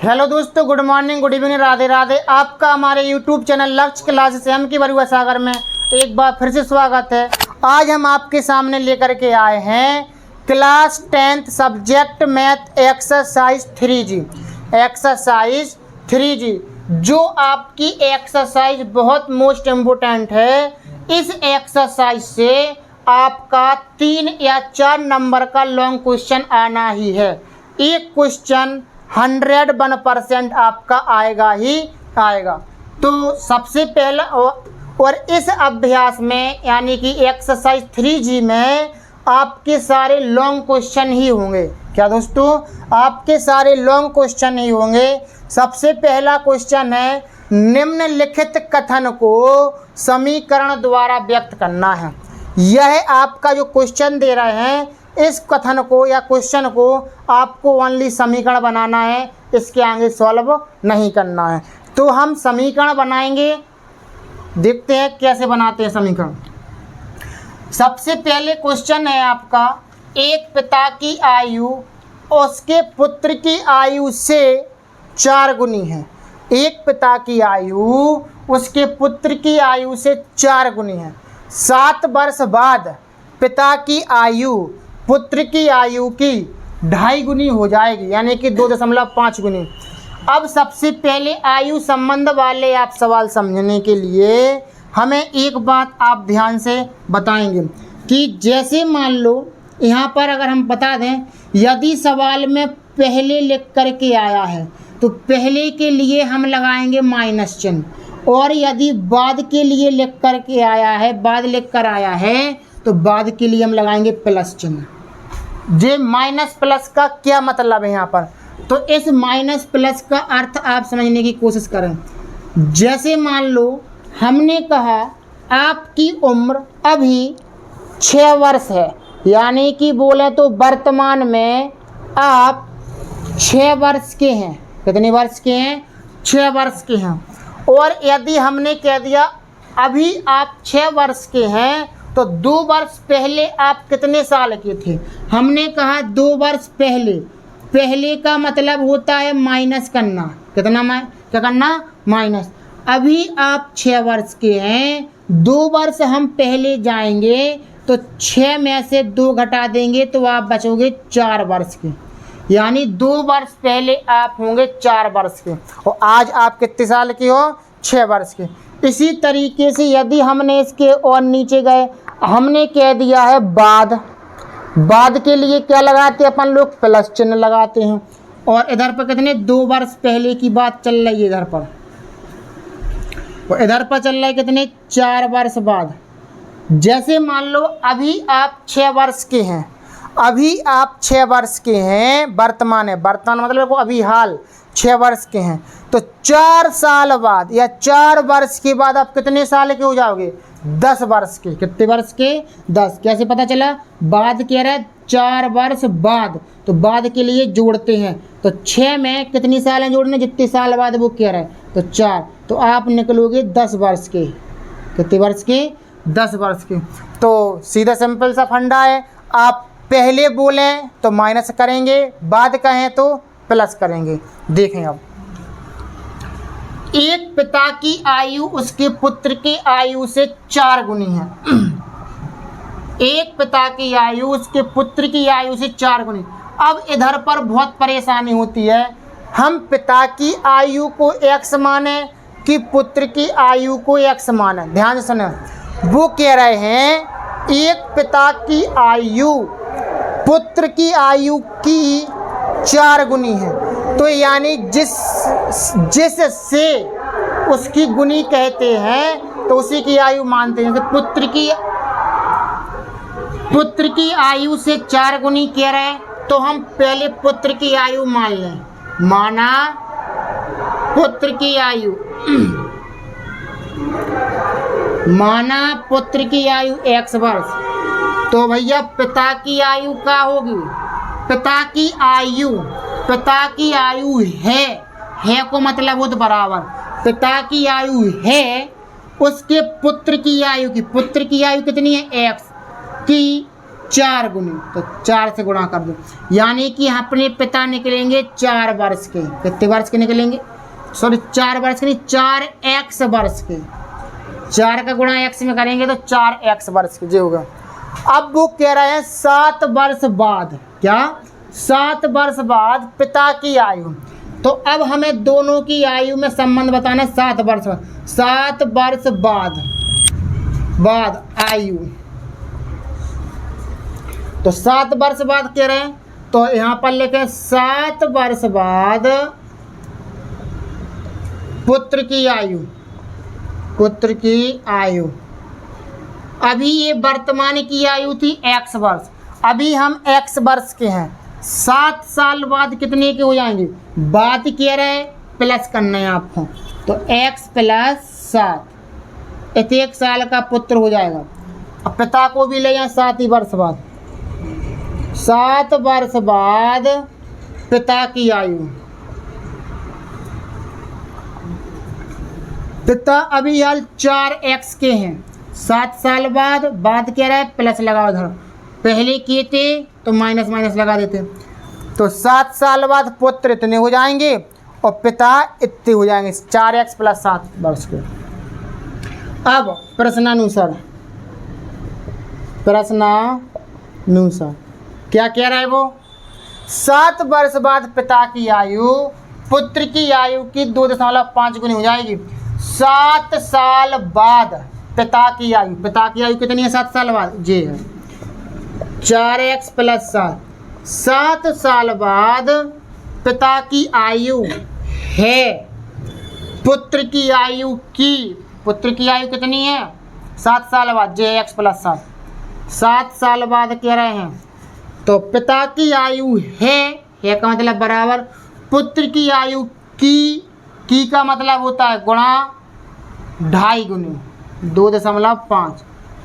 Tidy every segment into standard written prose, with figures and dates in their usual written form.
Hello दोस्तों, good morning, good evening, Radhe Radhe. आपका हमारे यूट्यूब चैनल लक्ष्य क्लासेस एम की बरुआ सागर में एक बार फिर से स्वागत है। आज हम आपके सामने लेकर के आए हैं class 10th subject math exercise 3G। Exercise 3G जो आपकी एक्सरसाइज बहुत मोस्ट इम्पोर्टेंट है। इस एक्सरसाइज से आपका 3 या 4 नंबर का लॉन्ग क्वेश्चन आना ही है। एक क्वेश्चन 101% आपका आएगा ही आएगा। तो सबसे पहला और इस अभ्यास में यानी कि एक्सरसाइज 3G में आपके सारे लॉन्ग क्वेश्चन ही होंगे। क्या दोस्तों, आपके सारे लॉन्ग क्वेश्चन ही होंगे। सबसे पहला क्वेश्चन है, निम्नलिखित कथन को समीकरण द्वारा व्यक्त करना है। यह आपका जो क्वेश्चन दे रहे हैं, इस कथन को या क्वेश्चन को आपको ओनली समीकरण बनाना है, इसके आगे सॉल्व नहीं करना है। तो हम समीकरण बनाएंगे, देखते हैं कैसे बनाते हैं समीकरण। सबसे पहले क्वेश्चन है आपका, एक पिता की आयु उसके पुत्र की आयु से 4 गुनी है। एक पिता की आयु उसके पुत्र की आयु से 4 गुनी है। 7 वर्ष बाद पिता की आयु पुत्र की आयु की 2.5 गुनी हो जाएगी, यानी कि 2.5 गुनी। अब सबसे पहले आयु संबंध वाले आप सवाल समझने के लिए हमें एक बात आप ध्यान से बताएंगे कि जैसे मान लो यहाँ पर अगर हम बता दें, यदि सवाल में पहले लिख कर के आया है तो पहले के लिए हम लगाएंगे माइनस चिन्ह, और यदि बाद के लिए लिख कर के आया है, बाद लिख कर आया है तो बाद के लिए हम लगाएंगे प्लस चिन्ह। जे माइनस प्लस का क्या मतलब है यहाँ पर, तो इस माइनस प्लस का अर्थ आप समझने की कोशिश करें। जैसे मान लो हमने कहा आपकी उम्र अभी 6 वर्ष है, यानी कि बोले तो वर्तमान में आप 6 वर्ष के हैं। कितने वर्ष के हैं? 6 वर्ष के हैं। और यदि हमने कह दिया अभी आप 6 वर्ष के हैं, तो 2 वर्ष पहले आप कितने साल के थे? हमने कहा 2 वर्ष पहले। पहले का मतलब होता है माइनस करना। कितना क्या करना? माइनस। अभी आप 6 वर्ष के हैं, 2 वर्ष हम पहले जाएंगे तो 6 में से 2 घटा देंगे तो आप बचोगे 4 वर्ष के, यानी 2 वर्ष पहले आप होंगे 4 वर्ष के, और आज आप कितने साल के हो? 6 वर्ष के। इसी तरीके से यदि हमने इसके और नीचे गए, हमने कह दिया है बाद। बाद के लिए क्या लगाते हैं अपन लोग? प्लस चिन्ह लगाते हैं। और इधर पर कितने? 2 वर्ष पहले की बात चल रही है इधर पर, और इधर पर चल रहा है कितने? 4 वर्ष बाद। जैसे मान लो अभी आप 6 वर्ष के हैं, अभी आप 6 वर्ष के हैं, वर्तमान है, वर्तमान मतलब अभी हाल 6 वर्ष के हैं, तो 4 साल बाद या 4 वर्ष के बाद आप कितने साल के हो जाओगे? 10 वर्ष के। कितने वर्ष के? 10। कैसे पता चला? बाद कह रहा है 4 वर्ष बाद, तो बाद के लिए जोड़ते हैं, तो 6 में कितनी साल हैं जोड़ने? जितने साल बाद वो कह रहा है, तो 4, तो आप निकलोगे 10 वर्ष के। कितने वर्ष के? 10 वर्ष के। तो सीधा सिंपल सा फंडा है, आप पहले बोलें तो माइनस करेंगे, बाद कहें तो प्लस करेंगे। देखें अब, एक पिता की आयु उसके पुत्र की आयु से 4 गुनी है। एक पिता की आयु उसके पुत्र की आयु से 4 गुनी। अब इधर पर बहुत परेशानी होती है, हम पिता की आयु को x माने कि पुत्र की आयु को x माने। ध्यान से सुने, वो कह रहे हैं एक पिता की आयु पुत्र की आयु की 4 गुनी है, तो यानी जिससे उसकी गुनी कहते हैं तो उसी की आयु मानते हैं। जैसे पुत्र की आयु से 4 गुनी कह रहे हैं, तो हम पहले पुत्र की आयु मान लें। माना पुत्र की आयु माना पुत्र की आयु x वर्ष, तो भैया पिता की आयु क्या होगी? पिता की आयु है को मतलब वो तो बराबर, पिता की आयु है उसके पुत्र की आयु की। पुत्र की आयु कितनी है? x की 4 गुने, तो 4 से गुणा कर दो, यानी कि अपने पिता निकलेंगे 4 वर्ष के। कितने वर्ष के निकलेंगे? सॉरी 4 वर्ष के नहीं, 4x वर्ष के। 4 का गुणा x में करेंगे तो 4x वर्ष के जो होगा। अब वो कह रहे हैं 7 वर्ष बाद, क्या 7 वर्ष बाद पिता की आयु। तो अब हमें दोनों की आयु में संबंध बताना है। 7 वर्ष बाद, 7 वर्ष बाद आयु, तो 7 वर्ष बाद कह रहे हैं, तो यहां पर लिखे 7 वर्ष बाद पुत्र की आयु, पुत्र की आयु। अभी ये वर्तमान की आयु थी x वर्ष, अभी हम x वर्ष के हैं। 7 साल बाद कितने के हो जाएंगे? बात कह रहे हैं, प्लस करना है आपको, तो x + 7, 1 साल का पुत्र हो जाएगा। अब पिता को भी ले जाए 7 ही वर्ष बाद, 7 वर्ष बाद पिता की आयु। पिता अभी हाल 4x के हैं, 7 साल बाद कह रहा है प्लस लगाओ उधर, पहले किए थे तो माइनस माइनस लगा देते। तो 7 साल बाद पुत्र इतने हो जाएंगे और पिता इतने हो जाएंगे, 4x + 7 वर्ष के। अब प्रश्नानुसार क्या कह रहा है वो? 7 वर्ष बाद पिता की आयु पुत्र की आयु की 2.5 गुनी हो जाएगी। 7 साल बाद पिता की आयु कितनी है? 7 साल बाद जी है 4x + 7। 7 साल बाद पिता की आयु है पुत्र की आयु कितनी है? 7 साल बाद जे x + 7। 7 साल बाद कह रहे हैं, तो पिता की आयु है का मतलब बराबर पुत्र की आयु की का मतलब होता है गुणा 2.5 गुने 2.5,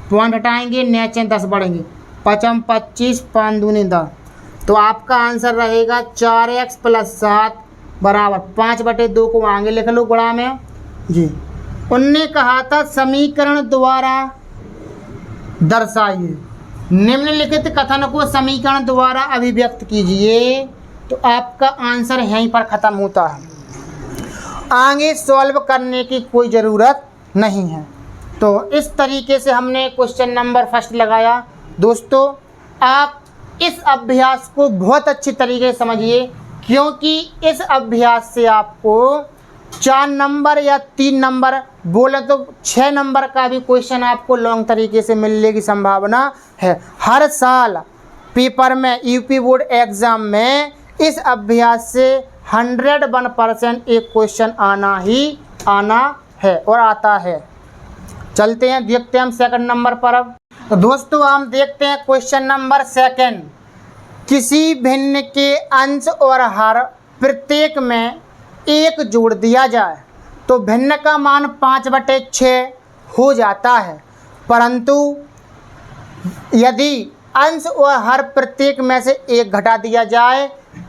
पॉइंट हटाएंगे, नीचे 10 बढ़ेंगे, 5 25, 5 दूनी 10। तो आपका आंसर रहेगा 4x + 7 बराबर 5/2 को आगे लिख लो गुणा में जी। उनने कहा था समीकरण द्वारा दर्शाइए, निम्नलिखित कथन को समीकरण द्वारा अभिव्यक्त कीजिए। तो आपका आंसर यहीं पर ख़त्म होता है, आगे सॉल्व करने की कोई ज़रूरत नहीं है। तो इस तरीके से हमने क्वेश्चन नंबर 1 लगाया। दोस्तों आप इस अभ्यास को बहुत अच्छी तरीके से समझिए, क्योंकि इस अभ्यास से आपको 4 नंबर या 3 नंबर बोले तो 6 नंबर का भी क्वेश्चन आपको लॉन्ग तरीके से मिलने की संभावना है। हर साल पेपर में यूपी बोर्ड एग्ज़ाम में इस अभ्यास से 101% एक क्वेश्चन आना है और आता है। चलते हैं, देखते हैं हम सेकंड नंबर पर। अब तो दोस्तों हम देखते हैं क्वेश्चन नंबर 2। किसी भिन्न के अंश और हर प्रत्येक में 1 जोड़ दिया जाए तो भिन्न का मान 5/6 हो जाता है, परंतु यदि अंश और हर प्रत्येक में से 1 घटा दिया जाए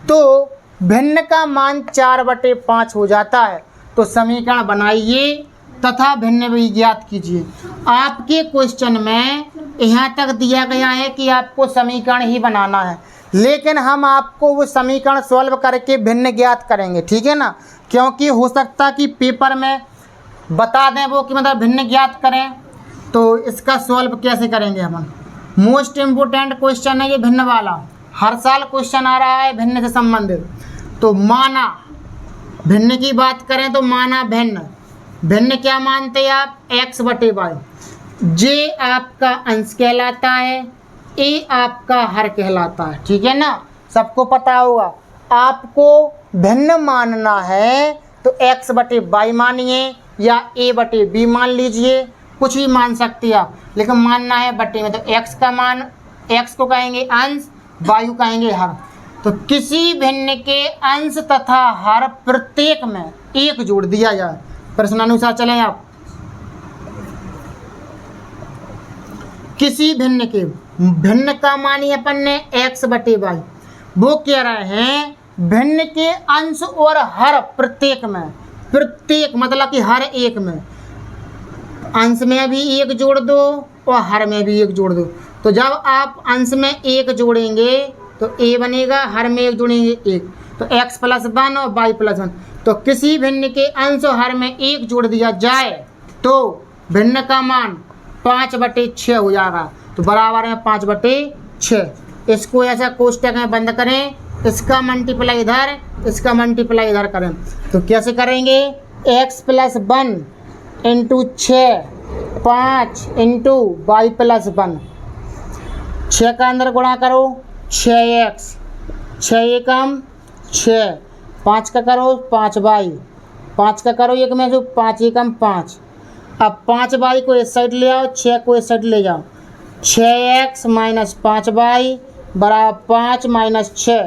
तो भिन्न का मान 4/5 हो जाता है। तो समीकरण बनाइए तथा भिन्न भी ज्ञात कीजिए। आपके क्वेश्चन में यहाँ तक दिया गया है कि आपको समीकरण ही बनाना है, लेकिन हम आपको वो समीकरण सॉल्व करके भिन्न ज्ञात करेंगे, ठीक है ना, क्योंकि हो सकता कि पेपर में बता दें वो कि मतलब भिन्न ज्ञात करें। तो इसका सॉल्व कैसे करेंगे हम? मोस्ट इम्पोर्टेंट क्वेश्चन है ये भिन्न वाला, हर साल क्वेश्चन आ रहा है भिन्न से संबंधित। तो माना भिन्न की बात करें तो माना भिन्न क्या मानते हैं आप? x/y। जे आपका अंश कहलाता है, ए आपका हर कहलाता है, ठीक है ना, सबको पता होगा। आपको भिन्न मानना है तो x/y मानिए या a/b मान लीजिए, कुछ भी मान सकते हैं आप, लेकिन मानना है बटे में। तो x का मान, x को कहेंगे अंश, y को कहेंगे हर। तो किसी भिन्न के अंश तथा हर प्रत्येक में 1 जोड़ दिया जाए। प्रश्नानुसार चलें आप। किसी भिन्न का मान ही अपन ने x/y, वो कह रहे हैं भिन्न के अंश और हर प्रत्येक में, प्रत्येक मतलब कि हर एक में, अंश में भी 1 जोड़ दो और हर में भी 1 जोड़ दो। तो जब आप अंश में 1 जोड़ेंगे तो a बनेगा, हर में 1 जोड़ेंगे 1, तो x + 1 और y + 1। तो किसी भिन्न के अंश और हर में 1 जोड़ दिया जाए तो भिन्न का मान 5/6 हो जाएगा, तो बराबर है 5/6। इसको ऐसा कोष्टक में बंद करें, इसका मल्टीप्लाई इधर, इसका मल्टीप्लाई इधर करें। तो कैसे करेंगे, x + 1 × 6 5 × y + 1, 6 का अंदर गुणा करो 6x, 6 एकम 6, 5 का करो 5y, 5 का करो 1 में से 5 एकम 5। अब 5y को इस साइड ले आओ, 6 को इस साइड ले जाओ, 6x - 5y बराबर 5 - 6,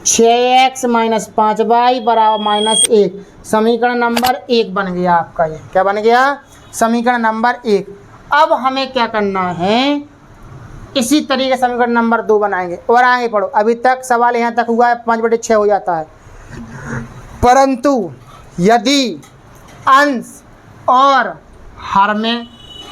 6x - 5y बराबर -1। समीकरण नंबर 1 बन गया आपका। ये क्या बन गया, समीकरण नंबर 1। अब हमें क्या करना है, इसी तरीके समीकरण नंबर 2 बनाएंगे और आगे पढ़ो। अभी तक सवाल यहाँ तक हुआ है 5/6 हो जाता है, परंतु यदि अंश और हर में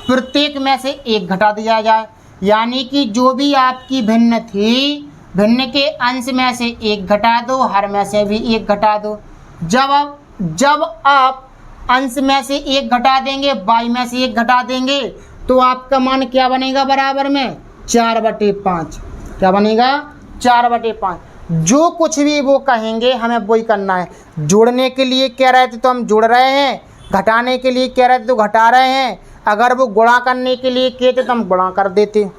प्रत्येक में से 1 घटा दिया जाए, यानी कि जो भी आपकी भिन्न थी, भिन्न के अंश में से 1 घटा दो, हर में से भी 1 घटा दो। जब आप अंश में से 1 घटा देंगे, y में से 1 घटा देंगे, तो आपका मान क्या बनेगा, बराबर में 4/5। क्या बनेगा, 4/5। जो कुछ भी वो कहेंगे हमें वही करना है। जोड़ने के लिए कह रहे थे तो हम जोड़ रहे हैं, घटाने के लिए कह रहे थे तो घटा रहे हैं। अगर वो गुणा करने के लिए कहते तो हम गुणा कर देते।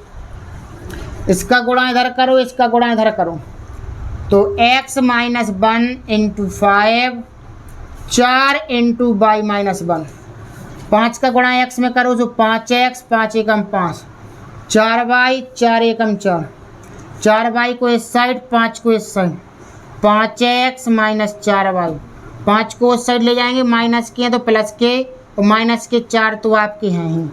इसका गुणा इधर करो, इसका गुणा इधर करो, तो x - 1 × 5 4 × y - 1, 5 का गुणा x में करो तो 5x, 5 एकम 5, 4y, 4 एकम 4, 4y को इस साइड, 5 को इस साइड, 5x - 4y, 5 को उस साइड ले जाएंगे, माइनस के हैं तो प्लस के, और माइनस के 4 तो आपके हैं ही।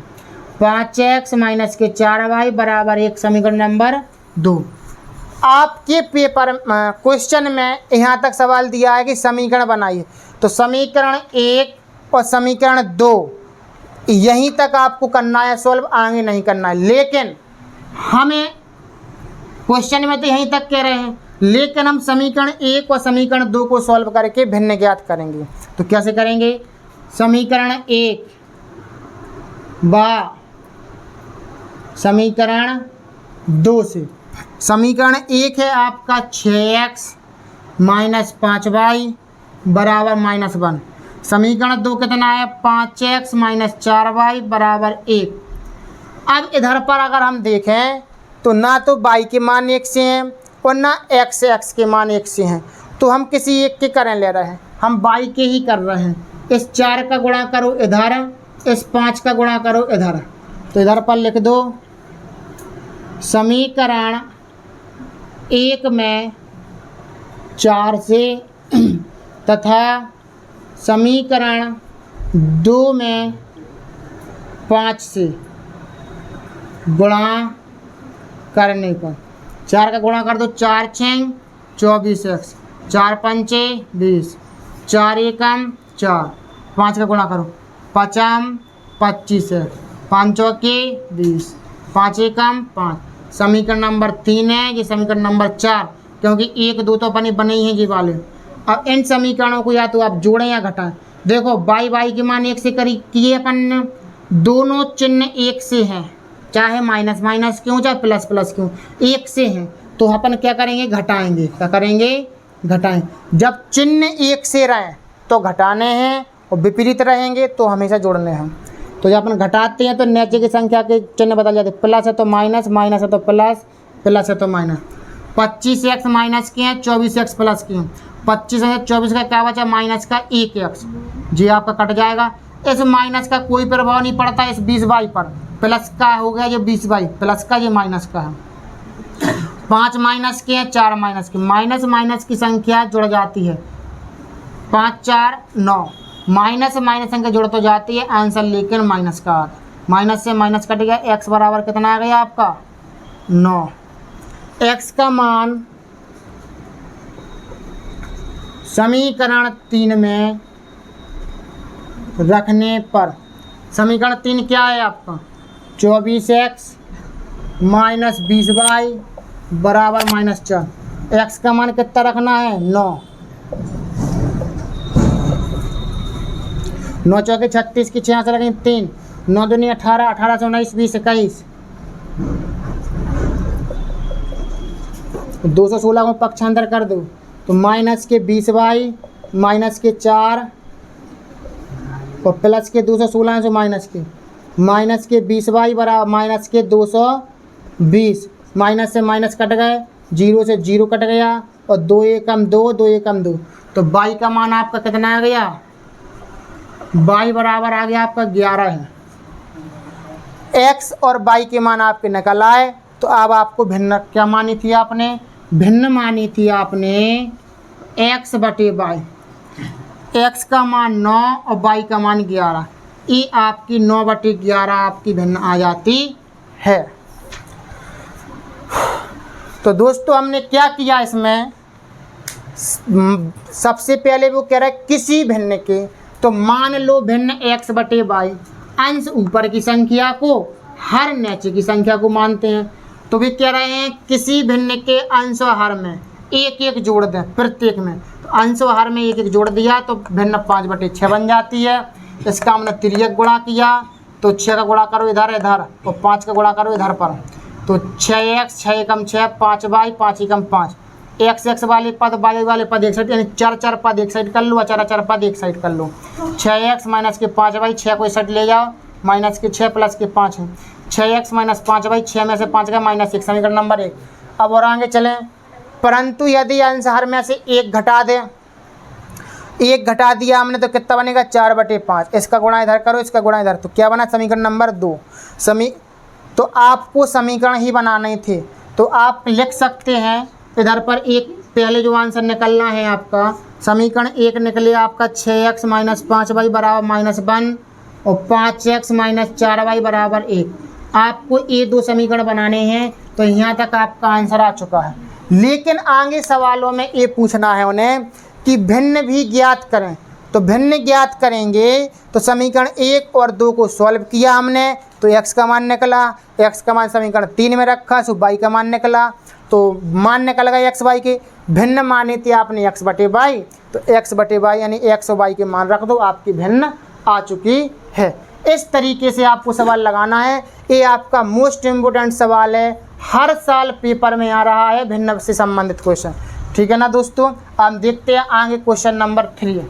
5x - 4y बराबर 1। समीकरण नंबर 2। आपके पेपर क्वेश्चन में यहाँ तक सवाल दिया है कि समीकरण बनाइए, तो समीकरण 1 और समीकरण 2 यहीं तक आपको करना है सॉल्व, आगे नहीं करना है। लेकिन हमें क्वेश्चन में तो यहीं तक कह रहे हैं, लेकिन हम समीकरण 1 और समीकरण 2 को सॉल्व करके भिन्न ज्ञात करेंगे। तो कैसे करेंगे, समीकरण 1 व समीकरण 2 से। समीकरण 1 है आपका 6x - 5y बराबर -1। समीकरण 2 कितना है, 5x - 4y बराबर 1। अब इधर पर अगर हम देखें तो ना तो y के मान 1 से हैं और ना x के मान 1 से हैं, तो हम किसी एक के करें ले रहे हैं, हम y के ही कर रहे हैं। इस 4 का गुणा करो इधर, इस 5 का गुणा करो इधर, तो इधर पर लिख दो समीकरण 1 में 4 से तथा समीकरण 2 में 5 से गुणा करने पर। 4 का गुणा कर दो, 4 × 6 24x, 4 × 5 20, 4 एकम 4, 5 का गुणा करो 5 25, 5 चौके 20, 5 एकम 5। समीकरण नंबर 3 है, ये समीकरण नंबर 4, क्योंकि 1 2 तो अपनी बने ही हैं ये वाले। अब इन समीकरणों को या तो आप जोड़ें या घटाएं। देखो y के मान 1 से करी किए अपन ने, दोनों चिन्ह 1 से हैं, चाहे माइनस क्यों चाहे प्लस क्यों, 1 से हैं, तो अपन क्या करेंगे, घटाएंगे। क्या करेंगे, घटाएं। जब चिन्ह 1 से रहें तो घटाने हैं और विपरीत रहेंगे तो हमेशा जोड़ने हैं। तो जब अपन घटाते हैं तो नीचे की संख्या के चिन्ह बदल जाते हैं, प्लस है तो माइनस, माइनस है तो प्लस, प्लस है तो माइनस। 25x माइनस के हैं, 24x प्लस के हैं, 25 है 24 का क्या बचा, माइनस का 1x, जी आपका कट जाएगा। इस माइनस का कोई प्रभाव नहीं पड़ता इस 20y पर, प्लस का हो गया, ये 20y प्लस का, ये माइनस का है। 5 माइनस के हैं, 4 माइनस के, माइनस माइनस की संख्या जुड़ जाती है, 5 4 9, माइनस माइनस संख्या जुड़ तो जाती है, आंसर लेकिन माइनस का आ गया। माइनस से माइनस कट गया, x बराबर कितना आ गया आपका 9। x का मान समीकरण 3 में रखने पर, समीकरण 3 क्या है आपका, 24x माइनस 20y बराबर -4। x का मान कितना रखना है 9। 9 चौके 36 की 6 से लगेंगे 3, 9 दूनी 18, 18 से 19, 20, 21, 216 को पक्षांतर कर दो तो माइनस के 20y माइनस के 4 और प्लस के 216 से माइनस के 20y बराबर माइनस के 220। माइनस से माइनस कट गए, 0 से 0 कट गया और 2 एकम 2, 2 एकम 2, तो y का मान आपका कितना आ गया, y बराबर आ गया आपका 11 है। x और y के मान आपके निकल आए। तो अब आपको भिन्न क्या मानी थी आपने, भिन्न मानी थी आपने x बटे y। x का मान 9 और y का मान 11, ये आपकी 9 बटे 11 आपकी भिन्न आ जाती है। तो दोस्तों हमने क्या किया इसमें, सबसे पहले वो कह रहा है किसी भिन्न के, तो मान लो भिन्न x बटे y, अंश ऊपर की संख्या को हर नीचे की संख्या को मानते हैं। तो वे कह रहे हैं किसी भिन्न के अंश और हर में एक एक जोड़ दें प्रत्येक में। तो अंश और हर में एक एक जोड़ दिया तो भिन्न 5 बटे 6 बन जाती है। इसका हमने तिर्यक गुणा किया तो 6 का गुणा करो इधर इधर और 5 का गुणा करो इधर पर, तो 6x 6 एकम 6, 5y 5 एकम 5, x वाले पद y वाले पद एक साइड, यानी 4 पद एक साइड कर लो और 4 पद एक साइड कर लो। 6x माइनस के 5y, 6 को इस साइड ले जाओ, माइनस के 6 प्लस के 5 है, 6x माइनस 5y, 6 में से 5 का -1, समीकरण नंबर 1। अब और आगे चलें, परंतु यदि अंश हर में से एक घटा दें, एक घटा दिया हमने तो कितना बनेगा 4 बटे 5, इसका गुणा इधर करो इसका गुणा इधर, तो क्या बना समीकरण नंबर 2। तो आपको समीकरण ही बनाने थे तो आप लिख सकते हैं इधर पर एक, पहले जो आंसर निकलना है आपका समीकरण 1 निकले आपका 6x माइनस 5y बराबर -1 और 5x माइनस 4y बराबर 1। आपको ये 2 समीकरण बनाने हैं तो यहाँ तक आपका आंसर आ चुका है। लेकिन आगे सवालों में ये पूछना है उन्हें कि भिन्न भी ज्ञात करें, तो भिन्न ज्ञात करेंगे तो समीकरण 1 और 2 को सॉल्व किया हमने तो x का मान निकला, x का मान समीकरण 3 में रखा सो y का मान निकला, तो मान निकल गया x y के। भिन्न माने थे आपने x बटे y, तो x बटे y यानी x और y के मान रख दो, आपकी भिन्न आ चुकी है। इस तरीके से आपको सवाल लगाना है। ये आपका मोस्ट इम्पोर्टेंट सवाल है, हर साल पेपर में आ रहा है भिन्न से संबंधित क्वेश्चन, ठीक है ना दोस्तों। हम देखते हैं आगे क्वेश्चन नंबर 3।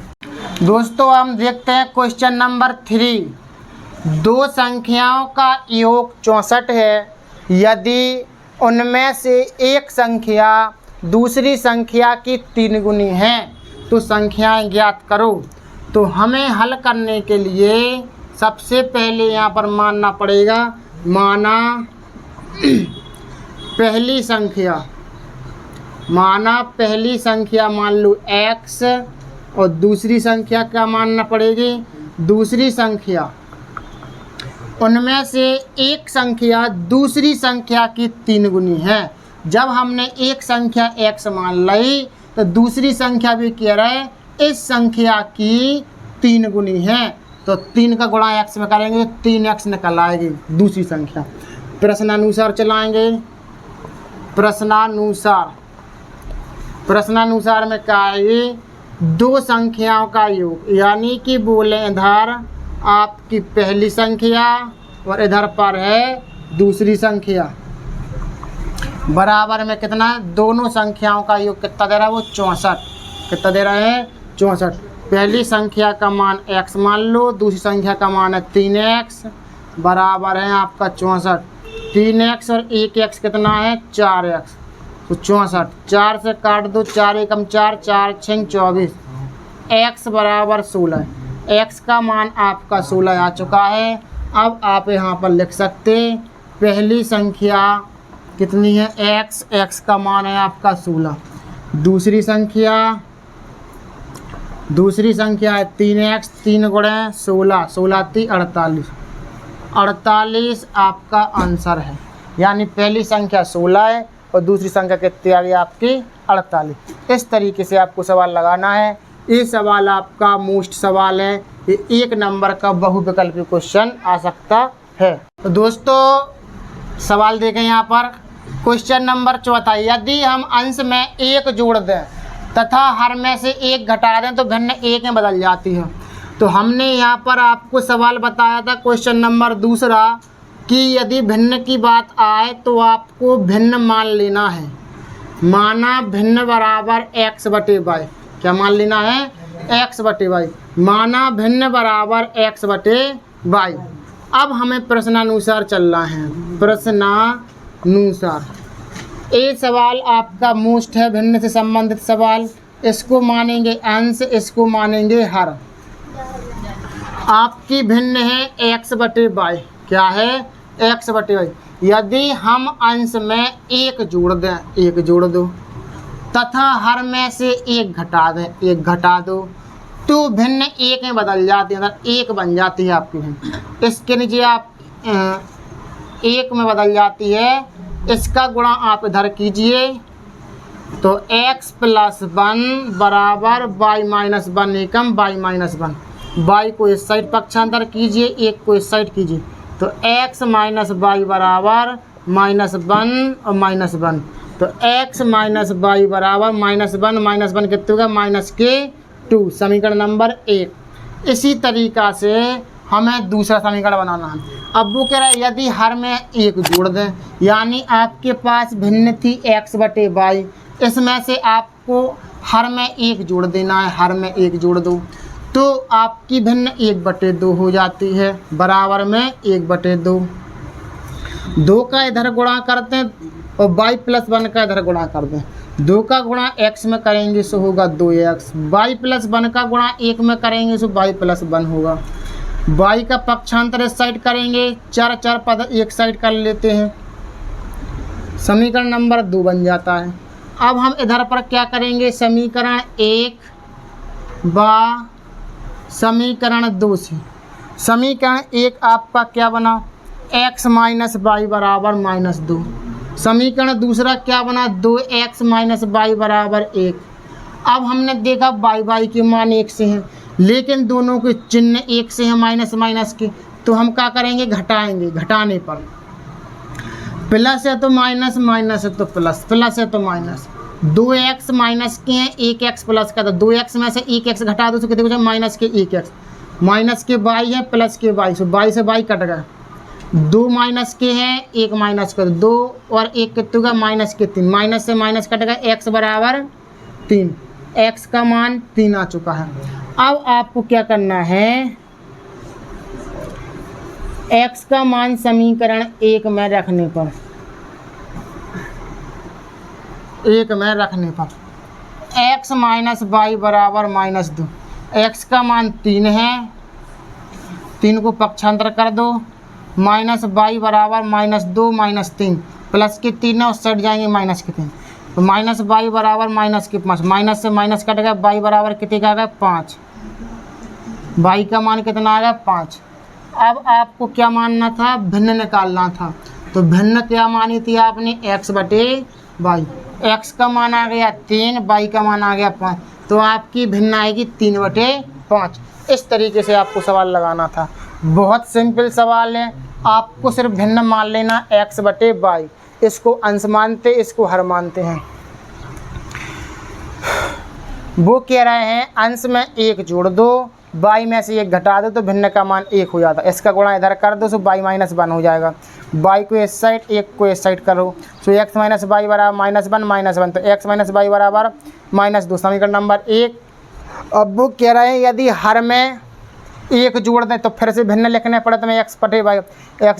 दोस्तों हम देखते हैं क्वेश्चन नंबर 3। दो संख्याओं का योग 64 है, यदि उनमें से एक संख्या दूसरी संख्या की 3 गुनी है तो संख्याएं ज्ञात करो। तो हमें हल करने के लिए सबसे पहले यहाँ पर मानना पड़ेगा, माना पहली संख्या मान लो x और दूसरी संख्या क्या मानना पड़ेगी, दूसरी संख्या, उनमें से एक संख्या दूसरी संख्या की 3 गुनी है। जब हमने एक संख्या x मान ली तो दूसरी संख्या भी कह रहे इस संख्या की 3 गुनी है, तो 3 का गुणा x में करेंगे 3x निकल आएगी दूसरी संख्या। प्रश्नानुसार चलाएंगे, प्रश्नानुसार में क्या है, ये दो संख्याओं का योग, यानी कि बोले इधर आपकी पहली संख्या और इधर पर है दूसरी संख्या, बराबर में कितना है, दोनों संख्याओं का योग कितना दे रहा है वो 64, कितना दे रहा है 64। पहली संख्या का मान x मान लो, दूसरी संख्या का मान है 3x, बराबर है आपका 64। 3x और 1x कितना है 4x, तो 64, 4 से काट दो, 4 एकम 4, 4 6 24, x बराबर 16, x का मान आपका 16 आ चुका है। अब आप यहाँ पर लिख सकते पहली संख्या कितनी है x, x का मान है आपका 16, दूसरी संख्या है 3x, 3 गुणे 16, 16 × 48, 48 आपका आंसर है। यानी पहली संख्या 16 है और दूसरी संख्या कितनी आ गई आपकी 48। इस तरीके से आपको सवाल लगाना है। ये सवाल आपका मोस्ट सवाल है, ये 1 नंबर का बहुविकल्पी क्वेश्चन आ सकता है। तो दोस्तों सवाल देखें यहाँ पर क्वेश्चन नंबर चौथा, यदि हम अंश में 1 जोड़ दें तथा हर में से 1 घटा दें तो भिन्न 1 में बदल जाती है। तो हमने यहाँ पर आपको सवाल बताया था क्वेश्चन नंबर दूसरा कि यदि भिन्न की बात आए तो आपको भिन्न मान लेना है। माना भिन्न बराबर x बटे वाई, क्या मान लेना है? x बटे वाई। माना भिन्न बराबर x बटे वाई। अब हमें प्रश्नानुसार चलना है, प्रश्नानुसार। ये सवाल आपका मोस्ट है, भिन्न से संबंधित सवाल। इसको मानेंगे अंश, इसको मानेंगे हर। आपकी भिन्न है x बटे वाई, क्या है? x बटे वाई। यदि हम अंश में 1 जोड़ दें, 1 जोड़ दो, तथा हर में से 1 घटा दें, 1 घटा दो, तो भिन्न 1 में बदल जाती है, मतलब 1 बन जाती है आपकी भिन्न। इसके नीचे आप 1 में बदल जाती है, इसका गुणा आप इधर कीजिए तो x + 1 बराबर y - 1 एकम y - 1। y को इस साइड पक्षांतर कीजिए, 1 को इस साइड कीजिए, तो x - y बराबर -1 और -1। तो x - y बराबर -1 कितने होगा? -2। समीकरण नंबर 1। इसी तरीक़ा से हमें दूसरा समीकरण बनाना है। अब वो कह रहा है यदि हर में 1 जोड़ दें, यानी आपके पास भिन्न थी x बटे वाई, इसमें से आपको हर में 1 जोड़ देना है। हर में 1 जोड़ दो तो आपकी भिन्न 1 बटे 2 हो जाती है, बराबर में 1 बटे 2। 2 का इधर गुणा करते हैं और y + 1 का इधर गुणा कर दें। 2 का गुणा x में करेंगे सो होगा 2x। y + 1 का गुणा 1 में करेंगे सो y + 1 होगा। y का पक्षांतर इस साइड करेंगे, 4 पद एक साइड कर लेते हैं, समीकरण नंबर 2 बन जाता है। अब हम इधर पर क्या करेंगे? समीकरण 1 व समीकरण 2 से। समीकरण 1 आपका क्या बना? x - y बराबर -2। समीकरण दूसरा क्या बना? 2x - y बराबर 1। अब हमने देखा y के मान 1 से हैं, लेकिन दोनों के चिन्ह 1 से हैं, माइनस के, तो हम क्या करेंगे? घटाएंगे। घटाने पर प्लस है तो माइनस, माइनस है तो प्लस, प्लस है तो माइनस। 2x माइनस के हैं, 1x प्लस का, तो 2x में से 1x घटा दो तो कितने बचे? माइनस के 1x। माइनस के y है, प्लस के y, सो y से y कट गया। 2 माइनस के हैं, 1 माइनस कर, 2 और 1 कितने होगा? माइनस के 3। माइनस से माइनस कट गया, x बराबर 3। x का मान 3 आ चुका है। अब आपको क्या करना है? x का मान समीकरण 1 में रखने पर, 1 में रखने पर x - y बराबर -2। x का मान 3 है, 3 को पक्षांतर कर दो, -y बराबर -2 - 3, प्लस के 3 उस साइड जाएंगे, माइनस के 3, तो -y बराबर -5। माइनस से माइनस कट गया, y बराबर कितने का आ गया? 5। y का मान कितना आ गया? 5। अब आपको क्या मानना था? भिन्न निकालना था। तो भिन्न क्या मानी थी आपने? x बटे वाई। x का मान आ गया 3, y का मान आ गया 5, तो आपकी भिन्न आएगी 3 बटे 5। इस तरीके से आपको सवाल लगाना था। बहुत सिंपल सवाल है, आपको सिर्फ भिन्न मान लेना x बटे वाई। इसको अंश मानते, इसको हर मानते हैं। वो कह रहे हैं अंश में 1 जोड़ दो, y में से 1 घटा दो तो भिन्न का मान 1 हो जाता है। इसका गुणा इधर कर दो, सो y - 1 हो जाएगा। y को इस साइड, 1 को इस साइड करो, सो x - y बराबर -1, तो x - y बराबर -2, समीकरण नंबर 1। अब वो कह रहे हैं यदि हर में 1 जोड़ दें तो फिर से भिन्न लिखने पड़े, तो मैं x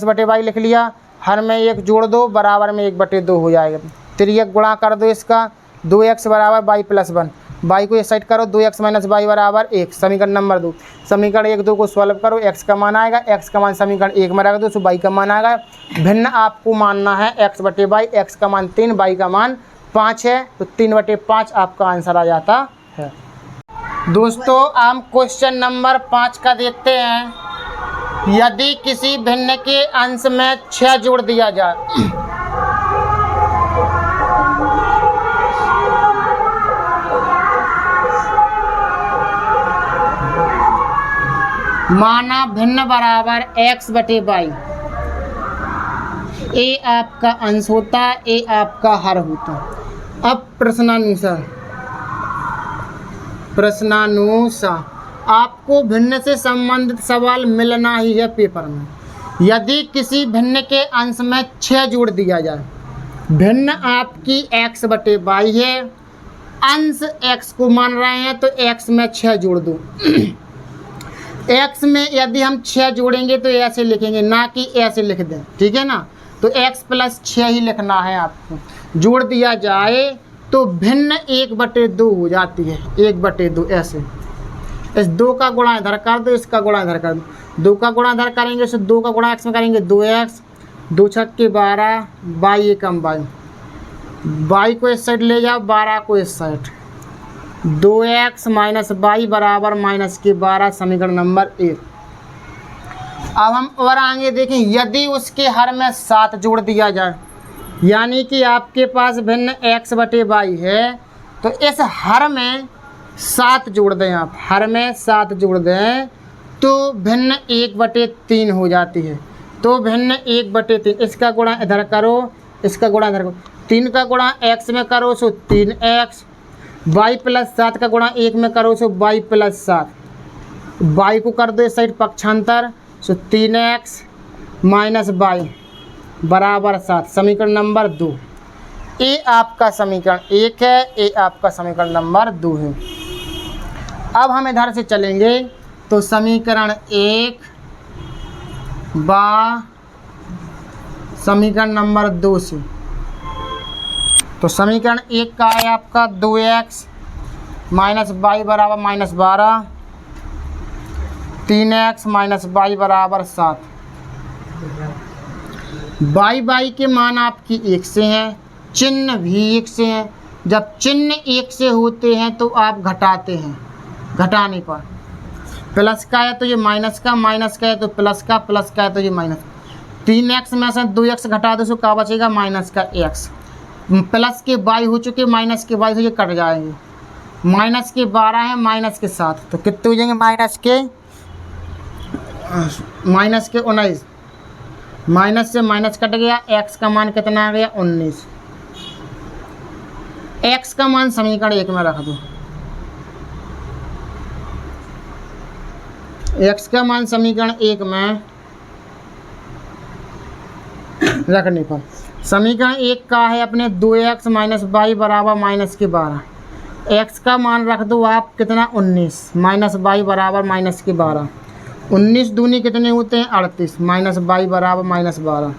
बटे वाई लिख लिया। हर में 1 जोड़ दो, बराबर में 1 बटे 2 हो जाएगा। 3 गुणा कर दो इसका, 2x बराबर y + 1, y को इस साइड करो, 2x - y बराबर 1, समीकरण नंबर 2। समीकरण 1, 2 को सॉल्व करो, x का मान आएगा, x का मान समीकरण 1 में रख दो, सो y का मान आएगा। भिन्न आपको मानना है x बटे वाई, x का मान 3, y का मान 5 है, तो 3 बटे 5 आपका आंसर आ जाता है। दोस्तों हम क्वेश्चन नंबर 5 का देखते हैं। यदि किसी भिन्न के अंश में 6 जोड़ दिया जाए, माना भिन्न बराबर x बटे वाई, ए आपका अंश होता, ए आपका हर होता। अब प्रश्नानुसार आपको भिन्न से संबंधित सवाल मिलना ही है पेपर में। यदि किसी भिन्न के अंश में 6 जोड़ दिया जाए, भिन्न आपकी x बटे y है, अंश x को मान रहे हैं तो x में 6 जोड़ दो। x में यदि हम 6 जोड़ेंगे तो ऐसे लिखेंगे, ना कि ऐसे लिख दें, ठीक है ना। तो x प्लस 6 ही लिखना है आपको। जोड़ दिया जाए तो भिन्न 1/2 हो जाती है, 1/2 ऐसे। इस 2 का गुणा इधर कर दो, इसका गुणा इधर कर दो। 2 का गुणा इधर करेंगे तो 2 का गुणा x में करेंगे 2x, 2 छक्के 12, y एकम y को इस साइड ले जाओ, 12 को इस साइड। 2x माइनस y बराबर माइनस के 12, समीकरण नंबर 1। अब हम और आगे देखें, यदि उसके हर में 7 जोड़ दिया जाए, यानी कि आपके पास भिन्न x बटे y है, तो इस हर में 7 जोड़ दें आप, हर में 7 जोड़ दें तो भिन्न 1/3 हो जाती है। तो भिन्न 1/3, इसका गुणा इधर करो, इसका गुणा इधर करो। 3 का गुणा x में करो सो 3x, y प्लस 7 का गुणा 1 में करो सो y प्लस 7, y को कर दो इस साइड पक्षांतर, सो 3x माइनस y बराबर 7, समीकरण नंबर 2। ए आपका समीकरण 1 है, ए आपका समीकरण नंबर 2 है। अब हम इधर से चलेंगे तो समीकरण 1 बा समीकरण नंबर 2 से, तो समीकरण 1 का है आपका 2x माइनस y बराबर माइनस 12, 3x माइनस y बराबर 7। y के मान आपकी 1 से हैं, चिन्ह भी 1 से हैं। जब चिन्ह 1 से होते हैं तो आप घटाते हैं, घटाने पर प्लस का है तो ये माइनस का, माइनस का है तो प्लस का, प्लस का है तो ये माइनस। 3x में से 2x घटा दो, सो क्या बचेगा माइनस का x। प्लस के y हो चुके, माइनस के y से ये कट जाएंगे। माइनस के 12 है, माइनस के 7, तो कितने हो जाएंगे माइनस के 19। माइनस से माइनस कट गया, x का मान कितना आ गया 19। x का मान समीकरण 1 में रख दो, x का मान समीकरण 1 में रखने पर समीकरण 1 का है अपने 2x माइनस y बराबर माइनस के 12। x का मान रख दो आप कितना 19, माइनस y बराबर माइनस के 12। 19 दूनी कितने होते हैं 38, माइनस y बराबर माइनस 12।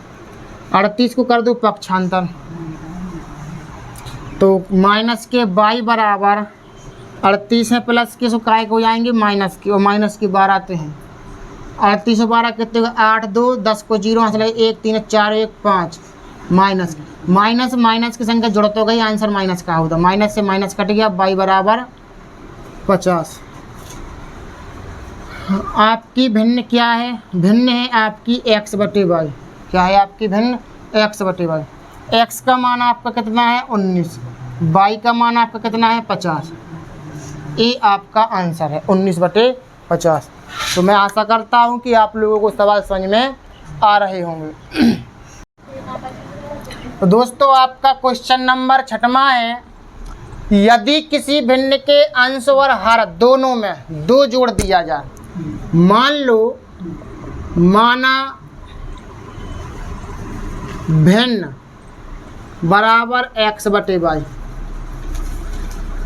38 को कर दो पक्षांतर, तो माइनस के y बराबर 38 है, प्लस के सो काय को जाएंगे माइनस के, और माइनस के 12 आते हैं। 38 और 12 कितने हो, 8 2 10 को 0 हाथ लगे, 1 3 4 1 5, माइनस माइनस माइनस की संख्या जुड़ तो गई, आंसर माइनस का होता। माइनस से माइनस कट गया, y बराबर 50। आपकी भिन्न क्या है, भिन्न है आपकी x बटे y। क्या है आपकी भिन्न x बटे y। x का मान आपका कितना है 19, y का मान आपका कितना है 50। ए आपका आंसर है 19/50। तो मैं आशा करता हूं कि आप लोगों को सवाल समझ में आ रहे होंगे। तो दोस्तों आपका क्वेश्चन नंबर 6वां है, यदि किसी भिन्न के अंश और हर दोनों में 2 जोड़ दिया जाए, मान लो माना भिन्न बराबर x बटे y।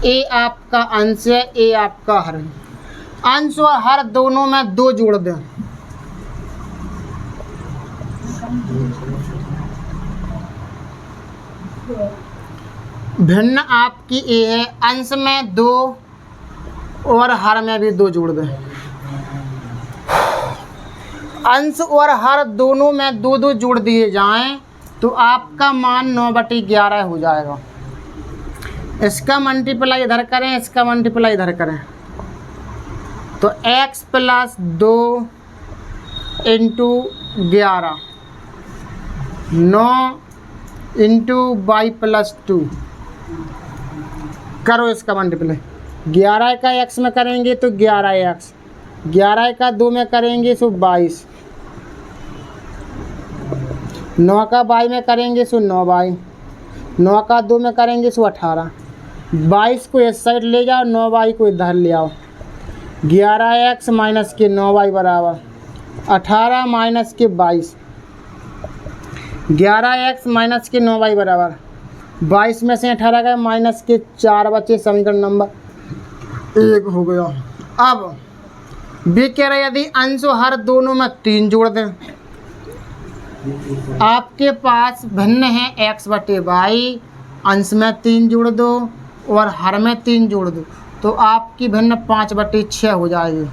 ए आपका अंश है, ए आपका हर है। अंश और हर दोनों में 2 जोड़ दें, भिन्न आपकी ए है, अंश में 2 और हर में भी 2 जोड़ दें। अंश और हर दोनों में 2 जोड़ दिए जाएं तो आपका मान 9/11 हो जाएगा। इसका मल्टीप्लाई इधर करें, इसका मल्टीप्लाई इधर करें, तो x plus 2 into 11, 9 into y plus 2, करो इसका मल्टीप्लाई। 11 का x में करेंगे तो 11x, 11 का 2 में करेंगे तो 22, 9 का बाई में करेंगे सो 9 बाई, 9 का 2 में करेंगे सो 18। 22 को इस साइड ले जाओ, 9 बाई को इधर ले आओ। 11x माइनस के 9 बाई बराबर 18 माइनस के 22। 11x माइनस के 9 बाई बराबर 22 में से 18 का माइनस के 4 बचे, समीकरण नंबर 1 हो गया। अब भी कह रहे यदि अंशों हर दोनों में 3 जोड़ दें, आपके पास भिन्न है x बटे वाई, अंश में 3 जोड़ दो और हर में 3 जोड़ दो तो आपकी भिन्न 5 बटे 6 हो जाएगी।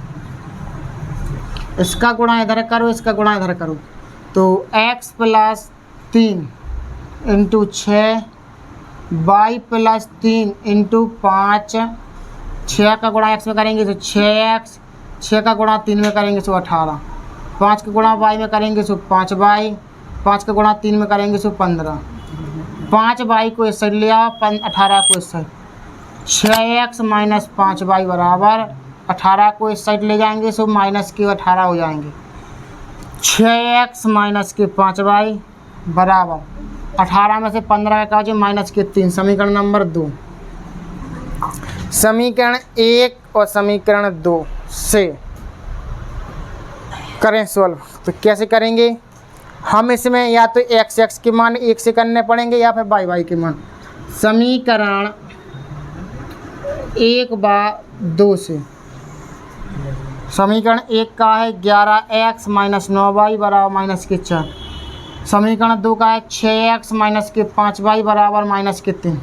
इसका गुणा इधर करो, इसका गुणा इधर करो तो x plus 3 into 6 y plus 3 into 5, 6 का गुणा x में करेंगे तो 6x, 6 का गुणा 3 में करेंगे तो 18, 5 का गुणा y में करेंगे तो 5 वाई, 5 का गुणा 3 में करेंगे तो 15। 5 वाई को इस साइड ले आओ, 18 को इस साइड, 6x माइनस 5 वाई बराबर 18 को इस साइड ले जाएंगे सो माइनस के 18 हो जाएंगे। 6x माइनस के 5 वाई बराबर 18 में से 15 का जो माइनस के 3, समीकरण नंबर 2। समीकरण 1 और समीकरण 2 से करें सॉल्व। तो कैसे करेंगे हम इसमें, या तो x के मान 1 से करने पड़ेंगे या फिर y के मान। समीकरण 1/2 से, समीकरण 1 का है 11x माइनस 9y बराबर माइनस के 4। समीकरण 2 का है 6x माइनस के 5y बराबर माइनस के 3।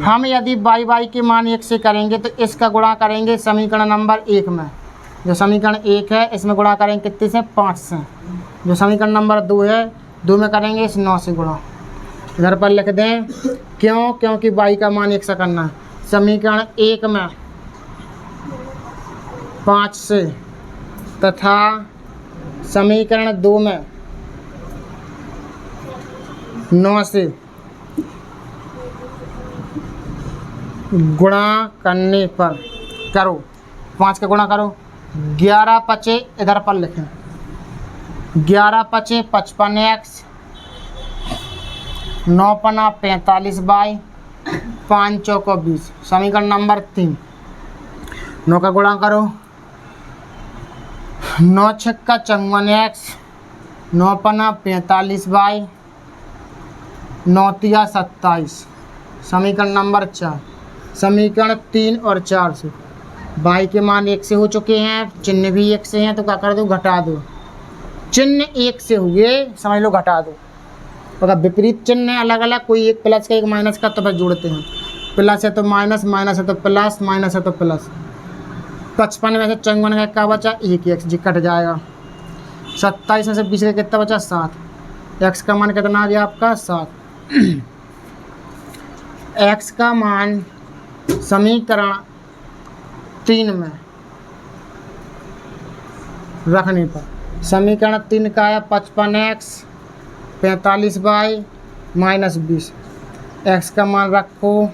हम यदि y के मान 1 से करेंगे तो इसका गुणा करेंगे समीकरण नंबर 1 में, जो समीकरण 1 है इसमें गुणा करेंगे कितने से, 5 से। जो समीकरण नंबर 2 है 2 में करेंगे इस 9 से गुणा। इधर पर लिख दें, क्यों, क्योंकि y का मान 1 से करना है। समीकरण 1 में 5 से तथा समीकरण 2 में 9 से गुणा करने पर करो, 5 का गुणा करो, 11 पचे इधर पर लिखें, 11 पचे 55x, 9 पना 45 बाई 5 चौको 20, समीकरण नंबर 3। 9 का गुणा करो, 9 छक्का 54x, 9 पना 45 बाई 9 तिया 27, समीकरण नंबर 4। समीकरण 3 और 4 से y के मान 1 से हो चुके हैं, चिन्ह भी 1 से हैं तो क्या कर दो, घटा दो। चिन्ह 1 से हुए समझ लो, घटा दो। अगर विपरीत चिन्ह है अलग अलग, कोई एक प्लस का एक माइनस का, तो फिर जोड़ते हैं। प्लस है तो माइनस, माइनस है तो प्लस, माइनस है तो प्लस। 55 में से 54 का क्या बचा, 1x जी कट जाएगा। 27 में से 20 का कितना बचा, 7। x का मान कितना आ गया आपका, 7। x का मान समीकरण 3 में रखने पर, समीकरण 3 का है 55x 45 बाई माइनस 20। x का मान रखो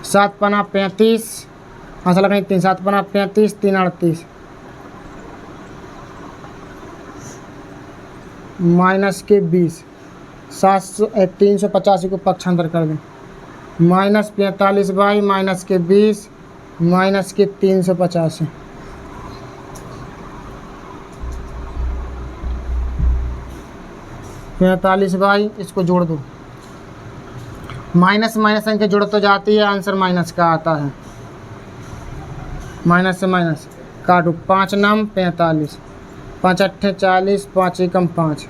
7 पना 35, हाँ चला कहीं 3, 7 पना 35, 3 38 माइनस के 20, 385 को पक्षांतर कर दें, माइनस 45 बाई माइनस के 20 माइनस के 385। पैंतालीस बाई, इसको जोड़ दो, माइनस माइनस संख्या जुड़ तो जाती है, आंसर माइनस का आता है। माइनस से माइनस काटो, 5 नम 45, 5 अट्ठे 40, 5 एकम 5,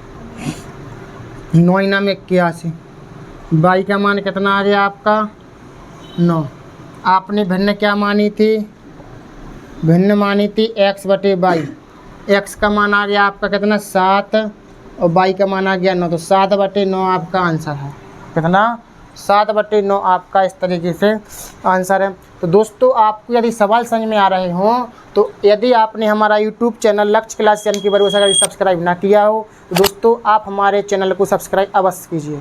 9 नम 81। बाई का मान कितना आ गया आपका, 9। आपने भिन्न क्या मानी थी, भिन्न मानी थी x बटे बाई। x का मान आ गया आपका कितना, 7 और बाई का मान आ गया 9, तो 7 बटे 9 आपका आंसर है। कितना, 7 बटे 9 आपका इस तरीके से आंसर है। तो दोस्तों आपको यदि सवाल समझ में आ रहे हों तो यदि आपने हमारा यूट्यूब चैनल लक्ष्य क्लास यानी कि भरोसा सब्सक्राइब ना किया हो तो दोस्तों आप हमारे चैनल को सब्सक्राइब अवश्य कीजिए।